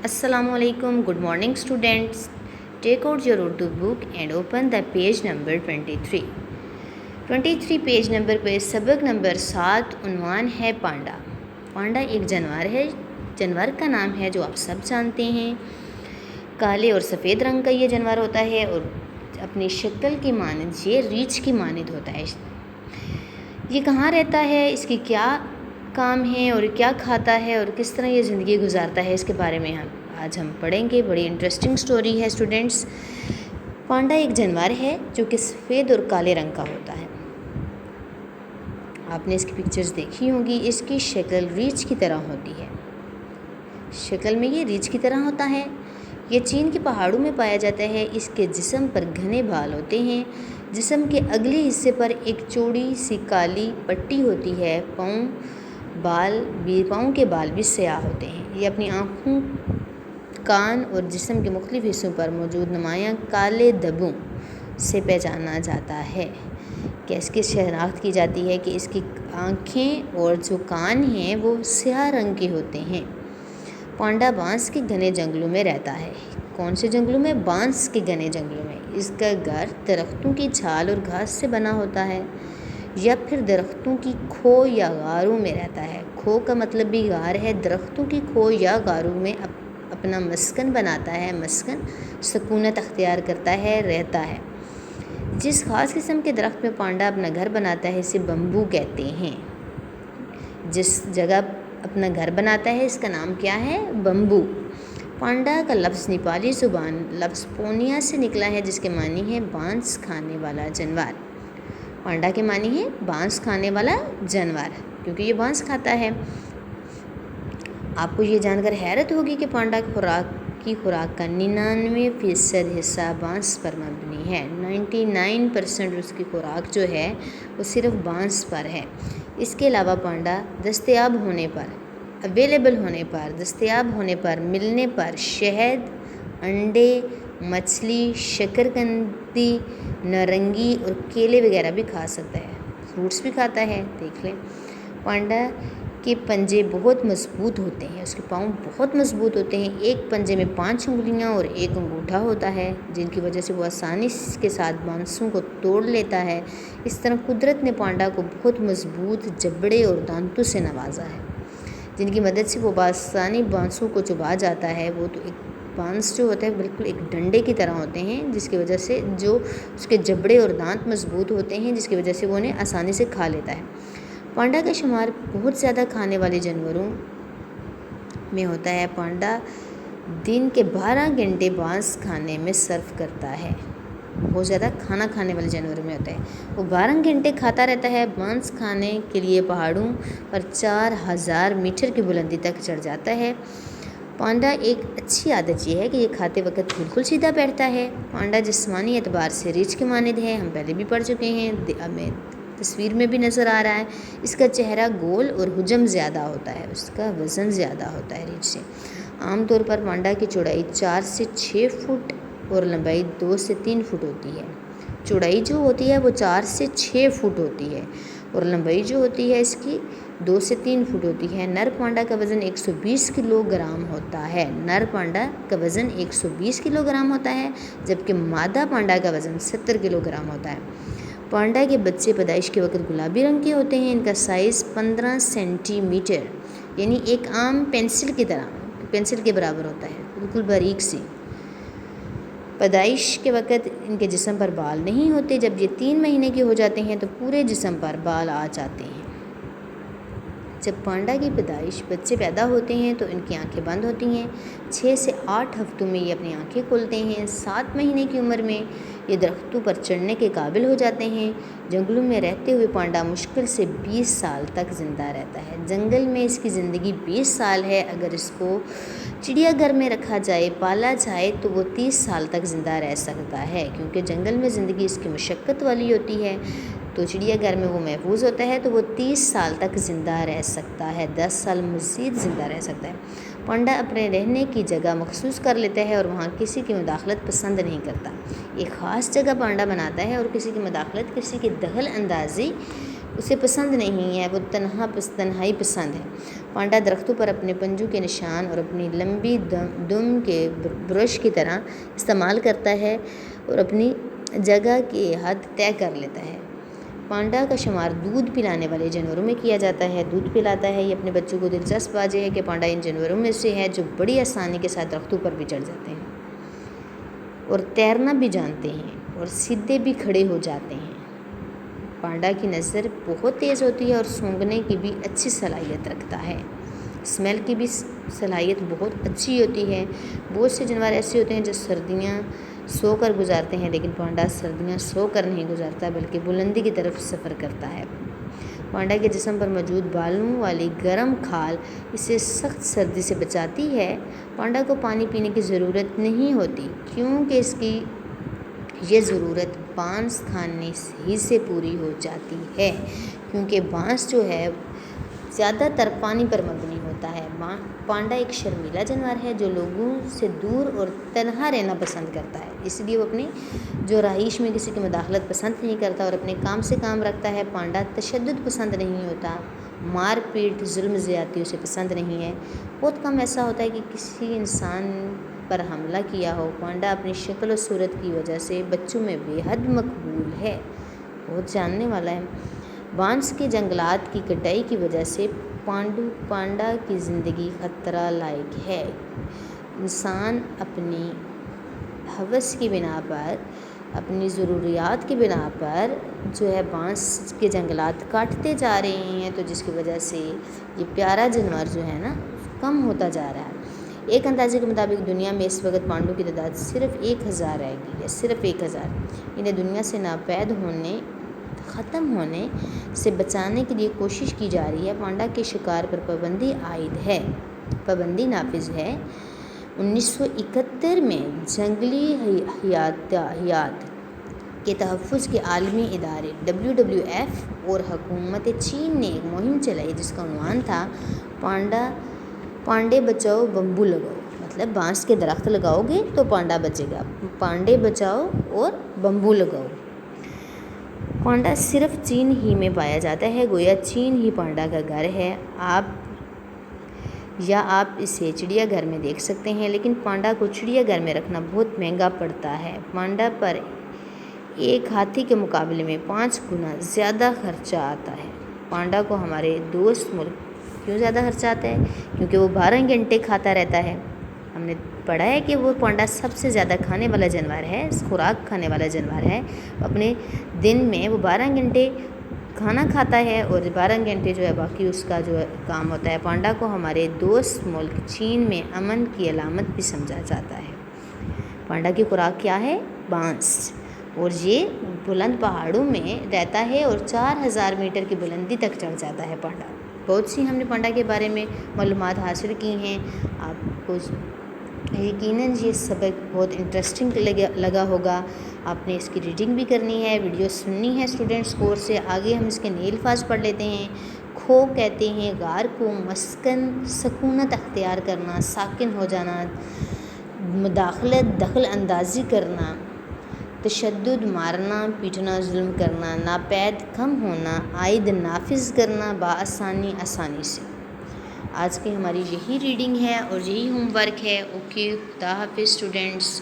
Assalamu alaikum. Good morning, students. Take out your Urdu book and open the page number 23. 23 page number पे सबक number 7 उन्वान है पांडा। पांडा एक जानवर है। जानवर का नाम है जो आप सब जानते हैं। काले और सफ़ेद रंग का ये जानवर होता है और अपनी शक्ल की मानद ये रीछ की मानद होता है। ये कहाँ रहता है, इसकी क्या काम है और क्या खाता है और किस तरह ये ज़िंदगी गुजारता है, इसके बारे में आज हम पढ़ेंगे। बड़ी इंटरेस्टिंग स्टोरी है स्टूडेंट्स। पांडा एक जानवर है जो कि सफ़ेद और काले रंग का होता है। आपने इसकी पिक्चर्स देखी होंगी। इसकी शक्ल रीछ की तरह होती है। शक्ल में ये रीछ की तरह होता है। ये चीन के पहाड़ों में पाया जाता है। इसके जिस्म पर घने बाल होते हैं। जिस्म के अगले हिस्से पर एक चौड़ी सी काली पट्टी होती है। पाँव के बाल भी स्याह होते हैं। ये अपनी आँखों, कान और जिस्म के मुख्तलिफ हिस्सों पर मौजूद नुमायाँ काले धब्बों से पहचाना जाता है। कैसे शनाख्त की जाती है कि इसकी आँखें और जो कान हैं वो स्याह रंग के होते हैं। पांडा बांस के घने जंगलों में रहता है। कौन से जंगलों में? बांस के घने जंगलों में। इसका घर दरख्तों की छाल और घास से बना होता है या फिर दरख्तों की खो या गारों में रहता है। खो का मतलब भी गार है। दरख्तों की खो या गारों में अपना मस्कन बनाता है। मस्कन सकूनत अख्तियार करता है, रहता है। जिस खास किस्म के दरख्त में पांडा अपना घर बनाता है इसे बम्बू कहते हैं। जिस जगह अपना घर बनाता है इसका नाम क्या है? बम्बू। पांडा का लफ्ज़ नेपाली ज़ुबान लफ्ज़ पोनिया से निकला है जिसके मानी है बांस खाने वाला जानवर। पांडा के मानी है बांस खाने वाला जानवर, क्योंकि ये बांस खाता है। आपको ये जानकर हैरत होगी कि पांडा की खुराक का 99% हिस्सा बांस पर मबनी है। 99% उसकी खुराक जो है वो सिर्फ बांस पर है। इसके अलावा पांडा दस्तयाब होने पर, मिलने पर शहद, अंडे, मछली, शकरकंदी, नारंगी और केले वगैरह भी खा सकता है। फ्रूट्स भी खाता है। देख लें, पांडा के पंजे बहुत मजबूत होते हैं। उसके पाँव बहुत मजबूत होते हैं। एक पंजे में 5 उंगलियां और एक अंगूठा होता है, जिनकी वजह से वो आसानी के साथ बांसों को तोड़ लेता है। इस तरह कुदरत ने पांडा को बहुत मजबूत जबड़े और दांतों से नवाजा है, जिनकी मदद से वो आसानी बांसों को चबा जाता है। वो तो एक बांस जो होता है बिल्कुल एक डंडे की तरह होते हैं, जिसकी वजह से जो उसके जबड़े और दांत मजबूत होते हैं, जिसकी वजह से वो उन्हें आसानी से खा लेता है। पांडा का शुमार बहुत ज़्यादा खाने वाले जानवरों में होता है। पांडा दिन के 12 घंटे बांस खाने में सर्व करता है। बहुत ज़्यादा खाना खाने वाले जानवरों में होता है। वो 12 घंटे खाता रहता है। बांस खाने के लिए पहाड़ों पर 4000 मीटर की बुलंदी तक चढ़ जाता है। पांडा एक अच्छी आदत ये है कि ये खाते वक्त बिल्कुल सीधा बैठता है। पांडा जिस्मानी एतबार से रीछ के मानद है। हम पहले भी पढ़ चुके हैं, हमें तस्वीर में भी नज़र आ रहा है। इसका चेहरा गोल और हुजम ज़्यादा होता है। उसका वज़न ज़्यादा होता है रीछ से। आमतौर पर पांडा की चौड़ाई 4 से 6 फुट और लंबाई 2 से 3 फुट होती है। चौड़ाई जो होती है वो 4 से 6 फुट होती है और लंबाई जो होती है इसकी 2 से 3 फुट होती है। नर पांडा का वज़न 120 किलोग्राम होता है। नर पांडा का वज़न 120 किलोग्राम होता है, जबकि मादा पांडा का वज़न 70 किलोग्राम होता है। पांडा के बच्चे पैदाइश के वक्त गुलाबी रंग के होते हैं। इनका साइज़ 15 सेंटीमीटर यानी एक आम पेंसिल के बराबर होता है, बिल्कुल बारीक सी। पैदाइश के वक्त इनके जिस्म पर बाल नहीं होते। जब ये 3 महीने के हो जाते हैं तो पूरे जिस्म पर बाल आ जाते हैं। जब पांडा की पैदाइश बच्चे पैदा होते हैं तो इनकी आंखें बंद होती हैं। 6 से 8 हफ्तों में ये अपनी आंखें खोलते हैं। 7 महीने की उम्र में ये दरख्तों पर चढ़ने के काबिल हो जाते हैं। जंगलों में रहते हुए पांडा मुश्किल से 20 साल तक ज़िंदा रहता है। जंगल में इसकी ज़िंदगी 20 साल है। अगर इसको चिड़ियाघर में रखा जाए, पाला जाए तो वो 30 साल तक ज़िंदा रह सकता है, क्योंकि जंगल में ज़िंदगी इसकी मशक्क़त वाली होती है। तो चिड़ियाघर में वो महफूज होता है तो वो 30 साल तक ज़िंदा रह सकता है। 10 साल मज़ीद ज़िंदा रह सकता है। पांडा अपने रहने की जगह मखसूस कर लेता है और वहाँ किसी की मुदाखलत पसंद नहीं करता। एक ख़ास जगह पांडा बनाता है और किसी की मुदाखलत, किसी की दखल अंदाजी اسے پسند نہیں ہے، وہ تنہائی پسند ہے۔ پانڈا درختوں پر اپنے پنجوں کے نشان اور اپنی لمبی دم کے برش کی طرح استعمال کرتا ہے اور اپنی جگہ کی حد طے کر لیتا ہے۔ پانڈا کا شمار دودھ پلانے والے جانوروں میں کیا جاتا ہے، دودھ پلاتا ہے۔ یہ اپنے بچوں کو دلچسپ واضح ہے کہ پانڈا ان جانوروں میں سے ہے جو بڑی آسانی کے ساتھ درختوں پر بھی چڑھ جاتے ہیں اور تیرنا بھی جانتے ہیں اور سیدھے بھی کھڑے ہو جاتے ہیں۔ پانڈا کی نظر بہت تیز ہوتی ہے اور سونگھنے کی بھی اچھی صلاحیت رکھتا ہے، اسمیل کی بھی صلاحیت بہت اچھی ہوتی ہے۔ بہت سے جانور ایسے ہوتے ہیں جو سردیاں سو کر گزارتے ہیں، لیکن پانڈا سردیاں سو کر نہیں گزارتا بلکہ بلندی کی طرف سفر کرتا ہے۔ پانڈا کے جسم پر موجود بالوں والی گرم کھال اسے سخت سردی سے بچاتی ہے۔ پانڈا کو پانی پینے کی ضرورت نہیں ہوتی کیونکہ اس کی یہ ضرورت بانس کھانے ہی سے پوری ہو جاتی ہے، کیونکہ بانس جو ہے زیادہ تر پانی پر مبنی ہوتا ہے۔ پانڈا ایک شرمیلا جانور ہے جو لوگوں سے دور اور تنہا رہنا پسند کرتا ہے، اس لیے وہ اپنی جو رہائش میں کسی کی مداخلت پسند نہیں کرتا اور اپنے کام سے کام رکھتا ہے۔ پانڈا تشدد پسند نہیں ہوتا، مار پیٹ ظلم زیادتی اسے پسند نہیں ہے۔ بہت کم ایسا ہوتا ہے کہ کسی انسان پر حملہ کیا ہو۔ پانڈا اپنی شکل و صورت کی وجہ سے بچوں میں بے حد مقبول ہے، بہت جاننے والا ہے۔ بانس کے جنگلات کی کٹائی کی وجہ سے پانڈا کی زندگی خطرہ لاحق ہے۔ انسان اپنی ہوس کی بنا پر، اپنی ضروریات کی بنا پر جو ہے بانس کے جنگلات کاٹتے جا رہے ہیں، تو جس کی وجہ سے یہ پیارا جانور جو ہے نا کم ہوتا جا رہا ہے۔ ایک اندازے کے مطابق دنیا میں اس وقت پانڈوں کی تعداد صرف 1000 رہ گئی ہے، صرف 1000۔ انہیں دنیا سے ناپید ہونے، ختم ہونے سے بچانے کے لیے کوشش کی جا رہی ہے۔ پانڈا کے شکار پر پابندی نافذ ہے۔ 1971 میں جنگلی حیات کے تحفظ کے عالمی ادارے WWF اور حکومت چین نے ایک مہم چلائی جس کا عنوان تھا پانڈے بچاؤ بمبو لگاؤ، مطلب بانس کے درخت لگاؤ گے تو پانڈا بچے گا، پانڈے بچاؤ اور بمبو لگاؤ۔ پانڈا صرف چین ہی میں پایا جاتا ہے، گویا چین ہی پانڈا کا گھر ہے۔ آپ اسے چڑیا گھر میں دیکھ سکتے ہیں، لیکن پانڈا کو چڑیا گھر میں رکھنا بہت مہنگا پڑتا ہے۔ پانڈا پر ایک ہاتھی کے مقابلے میں 5 گنا زیادہ خرچہ آتا ہے۔ پانڈا کو ہمارے دوست ملک کیوں زیادہ خرچہ آتا ہے؟ کیونکہ وہ 12 گھنٹے کھاتا رہتا ہے۔ ہم نے پڑھا ہے کہ وہ پانڈا سب سے زیادہ کھانے والا جانور ہے، خوراک کھانے والا جانور ہے۔ اپنے دن میں وہ 12 گھنٹے کھانا کھاتا ہے اور 12 گھنٹے جو ہے باقی اس کا جو کام ہوتا ہے۔ پانڈا کو ہمارے دوست ملک چین میں امن کی علامت بھی سمجھا جاتا ہے۔ پانڈا کی خوراک کیا ہے؟ بانس، اور یہ بلند پہاڑوں میں رہتا ہے اور 4000 میٹر کی بلندی تک چڑھ جاتا ہے پانڈا۔ بہت سی ہم نے پانڈا کے بارے میں معلومات حاصل کی ہیں۔ آپ کو یقیناً یہ سبق بہت انٹرسٹنگ لگا ہوگا۔ آپ نے اس کی ریڈنگ بھی کرنی ہے، ویڈیو سننی ہے اسٹوڈنٹس کورس سے۔ آگے ہم اس کے نئے الفاظ پڑھ لیتے ہیں۔ کھو کہتے ہیں غار کو، مسکن سکونت اختیار کرنا، ساکن ہو جانا، مداخلت دخل اندازی کرنا، تشدد مارنا پیٹنا ظلم کرنا، ناپید کم ہونا، عائد نافذ کرنا بآسانی آسانی سے۔ آج کی ہماری یہی ریڈنگ ہے اور یہی ہوم ورک ہے۔ اوکے، خدا حافظ اسٹوڈنٹس۔